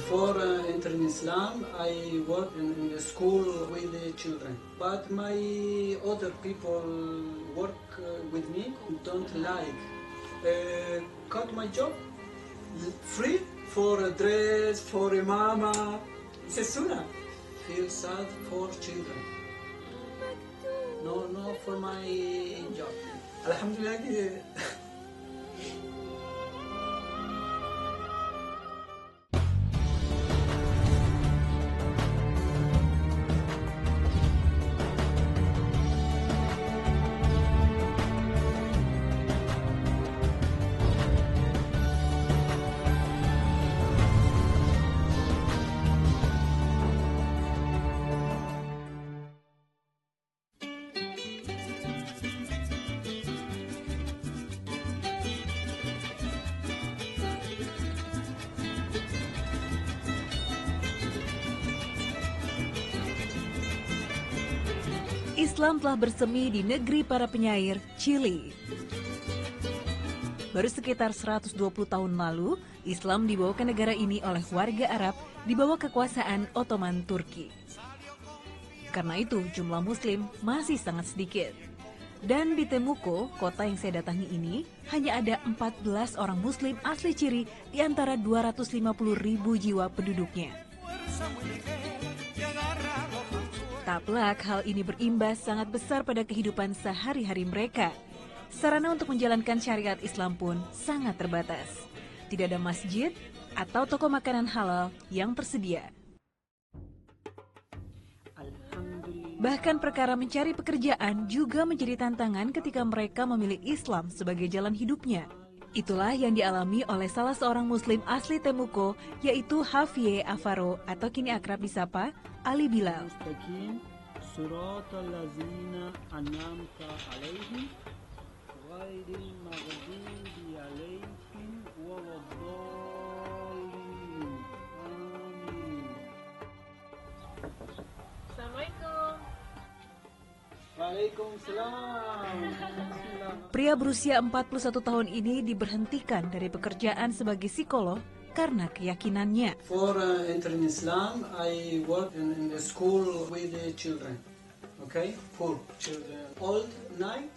Before entering Islam, I worked in the school with the children. But my other people work with me don't like. Cut my job, free for a dress, for a mama. It's a sunnah. Feel sad for children. No, for my job. Alhamdulillah. Islam telah bersemi di negeri para penyair, Chili. Baru sekitar 120 tahun lalu, Islam dibawa ke negara ini oleh warga Arab di bawah kekuasaan Ottoman Turki. Karena itu, jumlah Muslim masih sangat sedikit. Dan di Temuco, kota yang saya datangi ini, hanya ada 14 orang Muslim asli Chili di antara 250.000 jiwa penduduknya. Tak pelak, hal ini berimbas sangat besar pada kehidupan sehari-hari mereka. Sarana untuk menjalankan syariat Islam pun sangat terbatas. Tidak ada masjid atau toko makanan halal yang tersedia. Bahkan perkara mencari pekerjaan juga menjadi tantangan ketika mereka memilih Islam sebagai jalan hidupnya. Itulah yang dialami oleh salah seorang Muslim asli Temuco, yaitu Javier Alvaro atau kini akrab disapa Ali Bilal. Pria berusia 41 tahun ini diberhentikan dari pekerjaan sebagai psikolog karena keyakinannya. For entering Islam, I work in the school with the children. Okay, poor children. All night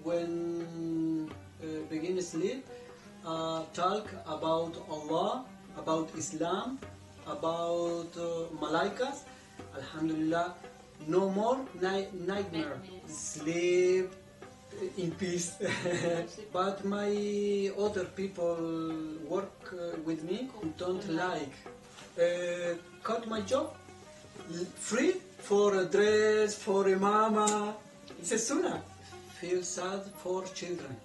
when begin sleep, talk about Allah, about Islam, about malaikas. Alhamdulillah. No more nightmare. Sleep in peace. But my other people work with me don't like. Cut my job. Free for a dress, for a mama. It's a sunnah. Feel sad for children.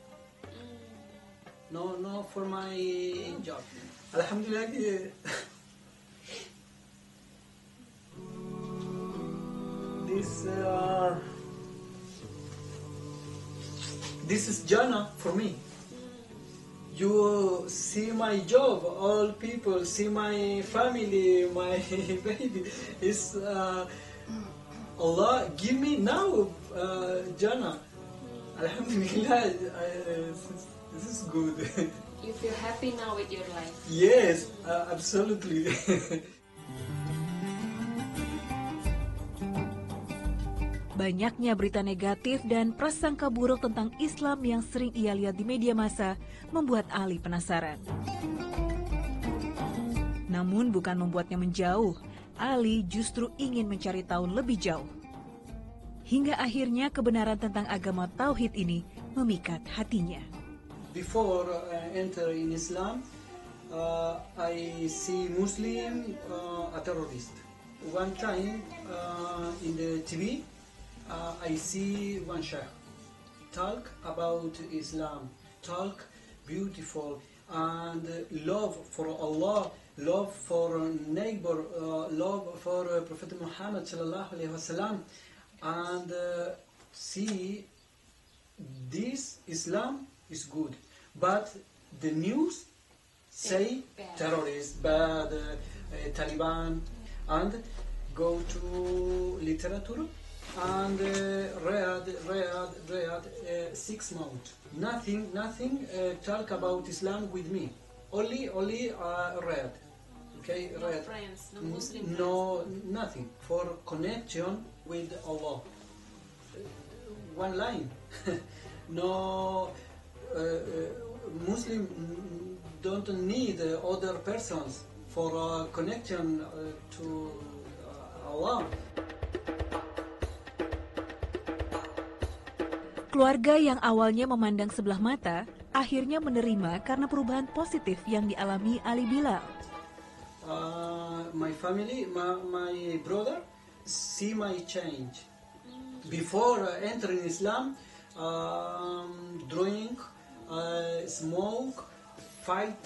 No for my job. Alhamdulillah. This is Jannah for me. You see my job, all people see my family, my baby. It's Allah give me now Jannah. Alhamdulillah, this is good. You feel happy now with your life? Yes, absolutely. Banyaknya berita negatif dan prasangka buruk tentang Islam yang sering ia lihat di media massa membuat Ali penasaran. Namun bukan membuatnya menjauh, Ali justru ingin mencari tahu lebih jauh. Hingga akhirnya kebenaran tentang agama Tauhid ini memikat hatinya. Before entering Islam, I see Muslim a terrorist. One time in the TV, I see one sheikh talk about Islam, talk beautiful and love for Allah, love for neighbor, love for Prophet Muhammad sallallahu alaihi wasallam, and see this Islam is good, but the news say terrorist, bad, Taliban, and go to literature. And read 6 months. Nothing talk about Islam with me. Only read Okay, No red. friends, no Muslim friends. No, nothing. For connection with Allah. One line. No, Muslim don't need other persons for connection to Allah. Keluarga yang awalnya memandang sebelah mata, akhirnya menerima karena perubahan positif yang dialami Ali Bilal. My family, my brother, see my change. Before entering Islam, drink, smoke, fight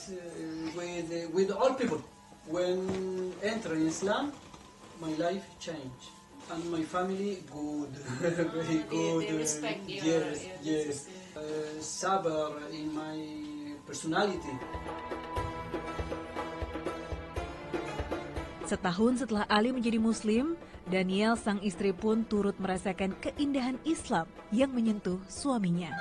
with all people. When entering Islam, my life changed. And my family, good, very good. They respect your yes, yes. decision. Sabar in my personality. Setahun setelah Ali menjadi Muslim, Daniel sang istri pun turut merasakan keindahan Islam yang menyentuh suaminya.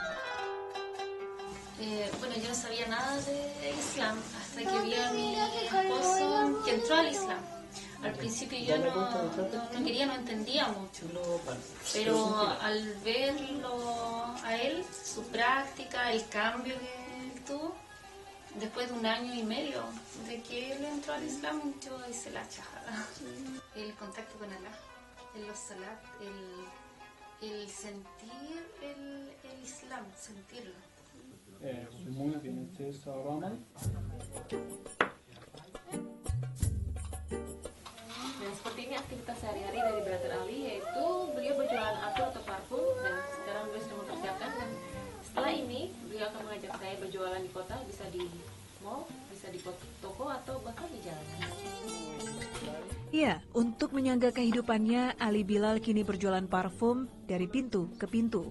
Bueno, yo no sabía nada de Islam hasta que vi a mi esposo que entró al Islam. Al principio yo no quería, no entendía mucho, pero al verlo a él, su práctica, el cambio que él tuvo, después de 1 año y medio de que él entró al Islam, yo hice la chajada. El contacto con Allah, el los salat, el sentir el Islam, sentirlo. Muy bien, ustedes ahora. Dan seperti ini aktivitas sehari-hari dari Brother Ali, yaitu beliau berjualan atur atau parfum, dan sekarang beliau sedang mempersiapkan, dan setelah ini beliau akan mengajak saya berjualan di kota, bisa di mall, bisa di toko, atau bahkan di jalanan. Ya, untuk menyangga kehidupannya, Ali Bilal kini berjualan parfum dari pintu ke pintu.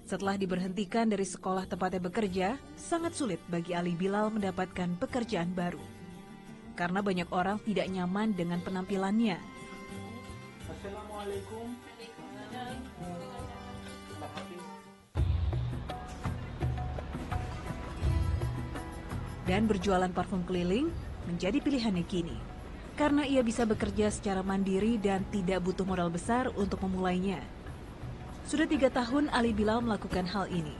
Setelah diberhentikan dari sekolah tempatnya bekerja, sangat sulit bagi Ali Bilal mendapatkan pekerjaan baru. Karena banyak orang tidak nyaman dengan penampilannya. Assalamualaikum. Dan berjualan parfum keliling menjadi pilihannya kini. Karena ia bisa bekerja secara mandiri dan tidak butuh modal besar untuk memulainya. Sudah 3 tahun Ali Bilal melakukan hal ini.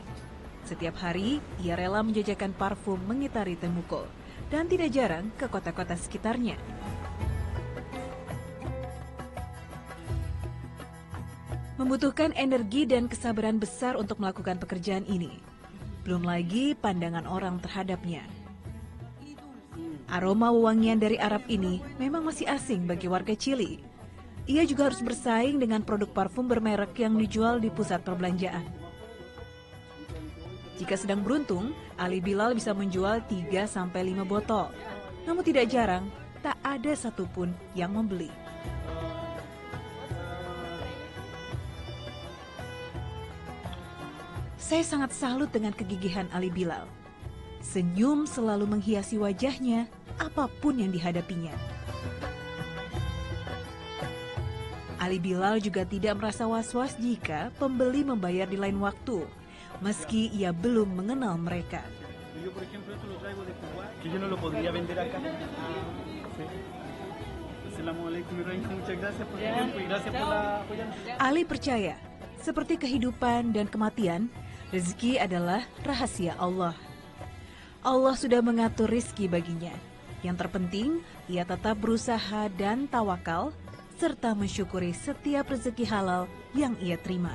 Setiap hari, ia rela menjajakan parfum mengitari Temuco dan tidak jarang ke kota-kota sekitarnya. Membutuhkan energi dan kesabaran besar untuk melakukan pekerjaan ini. Belum lagi pandangan orang terhadapnya. Aroma wewangian dari Arab ini memang masih asing bagi warga Chili. Ia juga harus bersaing dengan produk parfum bermerek yang dijual di pusat perbelanjaan. Jika sedang beruntung, Ali Bilal bisa menjual 3-5 botol. Namun tidak jarang, tak ada satupun yang membeli. Saya sangat salut dengan kegigihan Ali Bilal. Senyum selalu menghiasi wajahnya, apapun yang dihadapinya. Ali Bilal juga tidak merasa was-was jika pembeli membayar di lain waktu, meski ia belum mengenal mereka. Yo, por ejemplo, esto lo traigo de Cuba, que yo no lo podría vender acá. Sí. Assalamualaikum warahmatullahi wabarakatuh. Muchas gracias por su tiempo y gracias por la apoyo. Ali percaya, seperti kehidupan dan kematian, rezeki adalah rahasia Allah. Allah sudah mengatur rezeki baginya. Yang terpenting, ia tetap berusaha dan tawakal, serta mensyukuri setiap rezeki halal yang ia terima.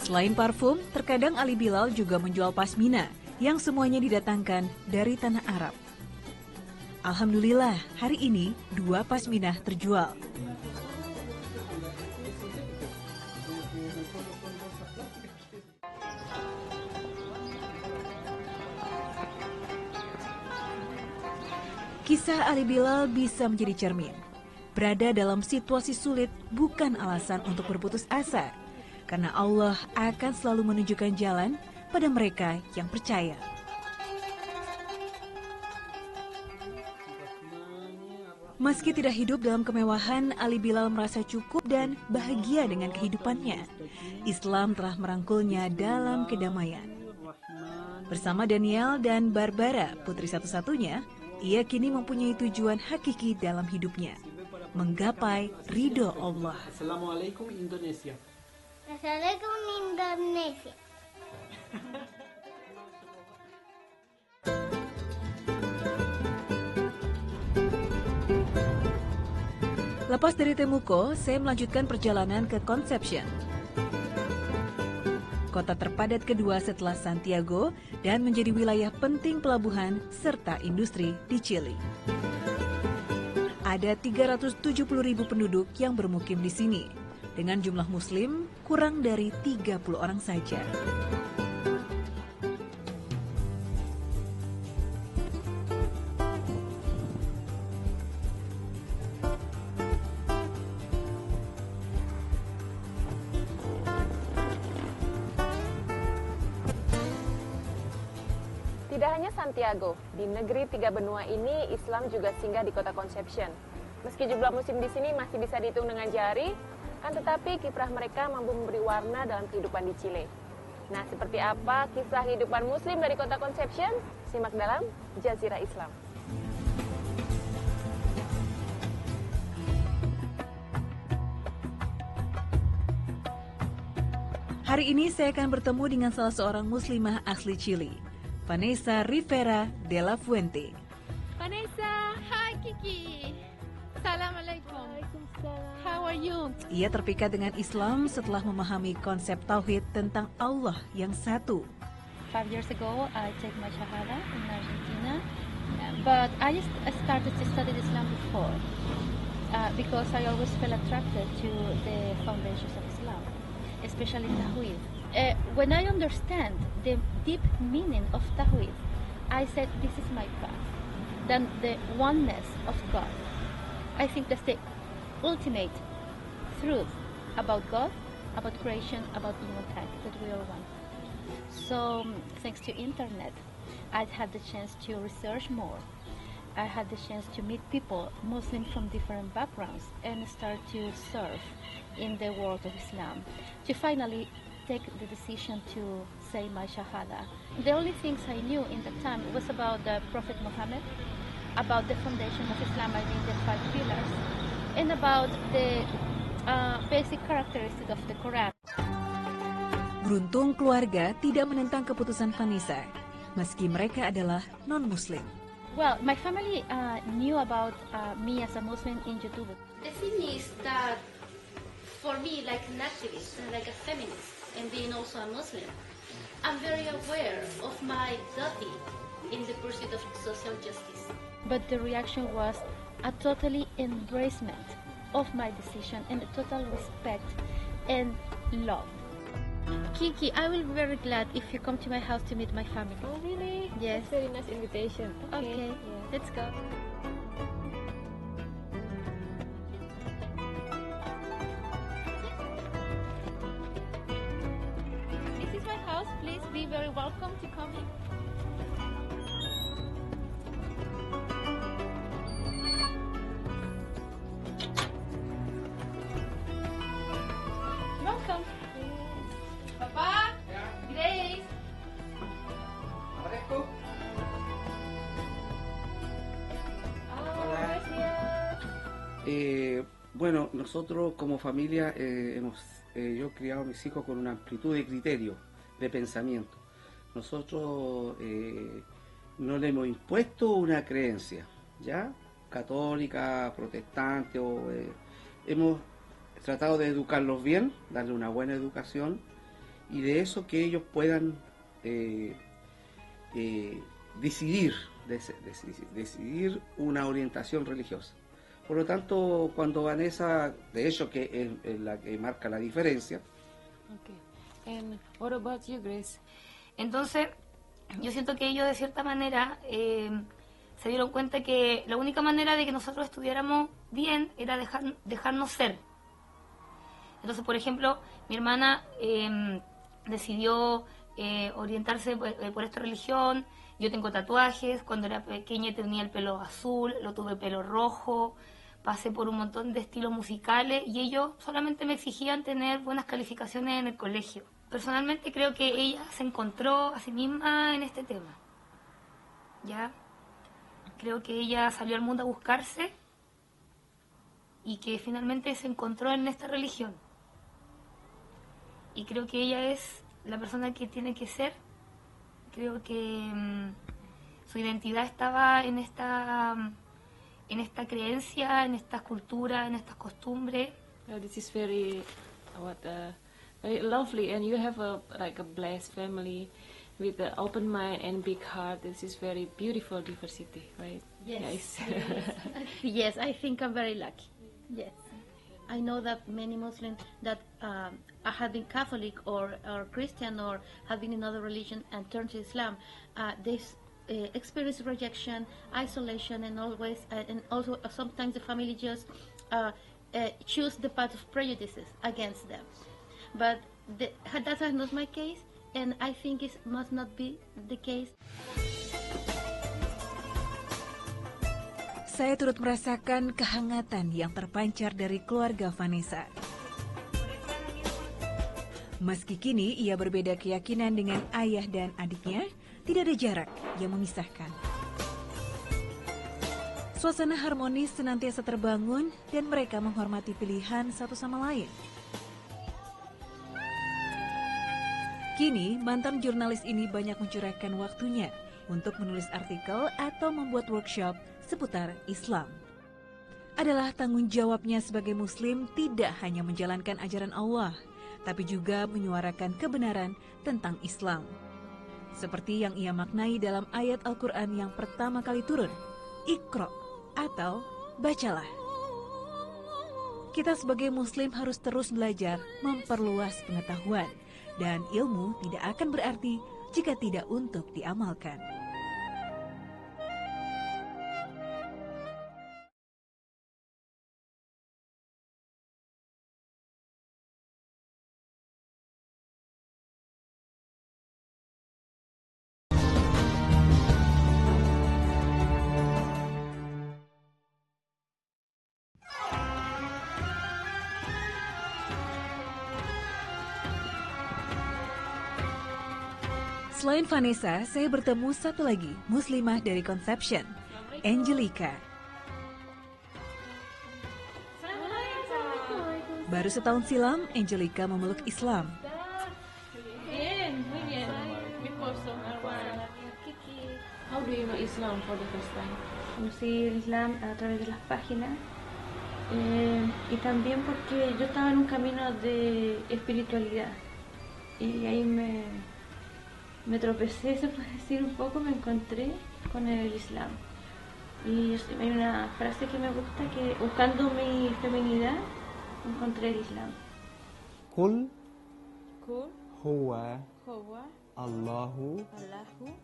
Selain parfum, terkadang Ali Bilal juga menjual pasmina yang semuanya didatangkan dari tanah Arab. Alhamdulillah, hari ini 2 pasmina terjual. Kisah Ali Bilal bisa menjadi cermin. Berada dalam situasi sulit bukan alasan untuk berputus asa, karena Allah akan selalu menunjukkan jalan pada mereka yang percaya. Meski tidak hidup dalam kemewahan, Ali Bilal merasa cukup dan bahagia dengan kehidupannya. Islam telah merangkulnya dalam kedamaian. Bersama Daniel dan Barbara, putri satu-satunya, ia kini mempunyai tujuan hakiki dalam hidupnya, menggapai ridho Allah. Assalamualaikum Indonesia. Assalamualaikum Indonesia. Lepas dari Temuco, saya melanjutkan perjalanan ke Concepcion, kota terpadat kedua setelah Santiago dan menjadi wilayah penting pelabuhan serta industri di Chili. Ada 370.000 penduduk yang bermukim di sini, dengan jumlah muslim kurang dari 30 orang saja. Tidak hanya Santiago, di negeri tiga benua ini Islam juga singgah di kota Concepcion. Meski jumlah muslim di sini masih bisa dihitung dengan jari, kan tetapi kiprah mereka mampu memberi warna dalam kehidupan di Chile. Nah, seperti apa kisah kehidupan muslim dari kota Concepcion? Simak dalam Jazirah Islam. Hari ini saya akan bertemu dengan salah seorang muslimah asli Chili, Vanessa Rivera de la Fuente. Vanessa, hi Kiki. Assalamualaikum. How are you? Ia terpikat dengan Islam setelah memahami konsep tauhid tentang Allah yang satu. 5 years ago, I take my shahada in Argentina, but I started to study Islam before because I always felt attracted to the foundations of Islam, especially Tawhid. When I understand the deep meaning of Tawhid, I said, this is my path. Then the oneness of God. I think that's the ultimate truth about God, about creation, about humankind, that we are one. So, thanks to internet, I had the chance to research more. I had the chance to meet people, Muslim from different backgrounds, and start to serve in the world of Islam. To finally take the decision to say my shahada. The only things I knew in that time was about the Prophet Muhammad, about the foundation of Islam, I mean the 5 pillars, and about the basic characteristics of the Quran. Beruntung keluarga tidak menentang keputusan Vanessa, meski mereka adalah non-muslim. Well, my family knew about me as a Muslim in YouTube. The thing is that for me, like an activist and like a feminist, and being also a Muslim, I'm very aware of my duty in the pursuit of social justice. But the reaction was a totally embracement of my decision and a total respect and love. Kiki, I will be very glad if you come to my house to meet my family. Oh, really? Yes. That's very nice invitation. Okay, Yeah. let's go. This is my house. Please be very welcome to come in. Welcome. Papa. Grace. Bueno, nosotros como familia yo he criado a mis hijos con una amplitud de criterio, de pensamiento. Nosotros no le hemos impuesto una creencia, ¿ya? Católica, protestante, hemos tratado de educarlos bien, darle una buena educación y de eso que ellos puedan decidir una orientación religiosa. Por lo tanto, cuando Vanessa, de hecho que es la que marca la diferencia. Okay. And what about you, Grace? Entonces, yo siento que ellos de cierta manera se dieron cuenta que la única manera de que nosotros estuviéramos bien era dejarnos ser. Entonces, por ejemplo, mi hermana decidió orientarse por esta religión. Yo tengo tatuajes, cuando era pequeña tenía el pelo azul, lo tuve pelo rojo, pasé por un montón de estilos musicales y ellos solamente me exigían tener buenas calificaciones en el colegio. personalmente creo que ella se encontró a sí misma en este tema. ¿Ya? Creo que ella salió al mundo a buscarse y que finalmente se encontró en esta religión. Y creo que ella es la persona que tiene que ser. Creo que su identidad estaba en esta creencia, en esta cultura, en estas costumbres. This is very very lovely, and you have a blessed family with an open mind and big heart. This is very beautiful diversity, right? Yes. Yes, I think I'm very lucky. Yes. I know that many Muslims that have been Catholic or Christian or have been in other religion and turned to Islam, they experience rejection, isolation, and also sometimes the family just choose the path of prejudices against them. But that is not my case, and I think it must not be the case. Saya turut merasakan kehangatan yang terpancar dari keluarga Vanessa. Meski kini ia berbeda keyakinan dengan ayah dan adiknya, tidak ada jarak yang memisahkan. Suasana harmonis senantiasa terbangun dan mereka menghormati pilihan satu sama lain. Kini, mantan jurnalis ini banyak mencurahkan waktunya untuk menulis artikel atau membuat workshop seputar Islam. Adalah tanggung jawabnya sebagai Muslim tidak hanya menjalankan ajaran Allah, tapi juga menyuarakan kebenaran tentang Islam. Seperti yang ia maknai dalam ayat Al-Quran yang pertama kali turun, Iqra atau bacalah. Kita sebagai Muslim harus terus belajar, memperluas pengetahuan, dan ilmu tidak akan berarti jika tidak untuk diamalkan. Selain Vanessa, saya bertemu satu lagi muslimah dari Conception, Angelica. Baru setahun silam, Angelica memeluk Islam. How do you know Islam for the first time? Conocí el Islam a través de las páginas y también porque yo estaba en un camino de espiritualidad y ahí me tropecé, se puede decir un poco, me encontré con el Islam. Y hay una frase que me gusta, que buscando mi feminidad, encontré el Islam. Qul huwa Allahu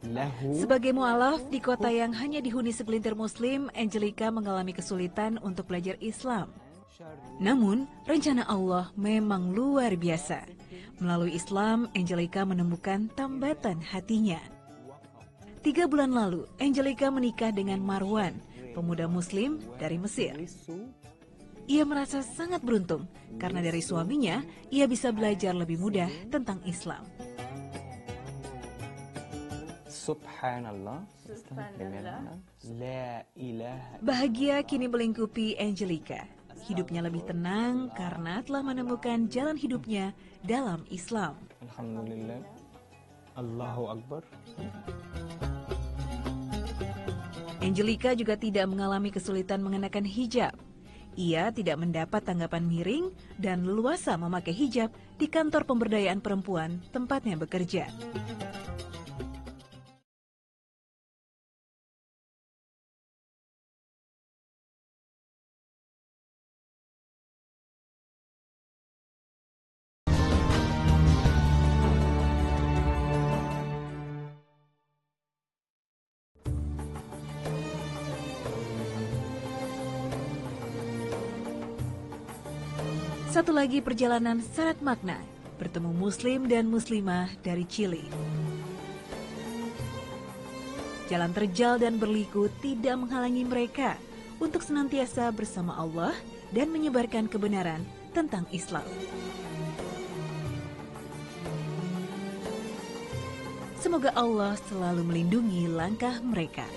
lahu. Sebagai mu'alaf di kota yang hanya dihuni segelintir Muslim, Angelica mengalami kesulitan untuk belajar Islam. Namun, rencana Allah memang luar biasa. Melalui Islam, Angelica menemukan tambatan hatinya. 3 bulan lalu, Angelica menikah dengan Marwan, pemuda Muslim dari Mesir. Ia merasa sangat beruntung karena dari suaminya, ia bisa belajar lebih mudah tentang Islam. Subhanallah. Bahagia kini melingkupi Angelica. Hidupnya lebih tenang karena telah menemukan jalan hidupnya dalam Islam. Alhamdulillah. Allahu Akbar. Angelica juga tidak mengalami kesulitan mengenakan hijab. Ia tidak mendapat tanggapan miring dan leluasa memakai hijab di kantor pemberdayaan perempuan tempatnya bekerja. Satu lagi perjalanan syarat makna, bertemu Muslim dan Muslimah dari Chili. Jalan terjal dan berliku tidak menghalangi mereka untuk senantiasa bersama Allah dan menyebarkan kebenaran tentang Islam. Semoga Allah selalu melindungi langkah mereka.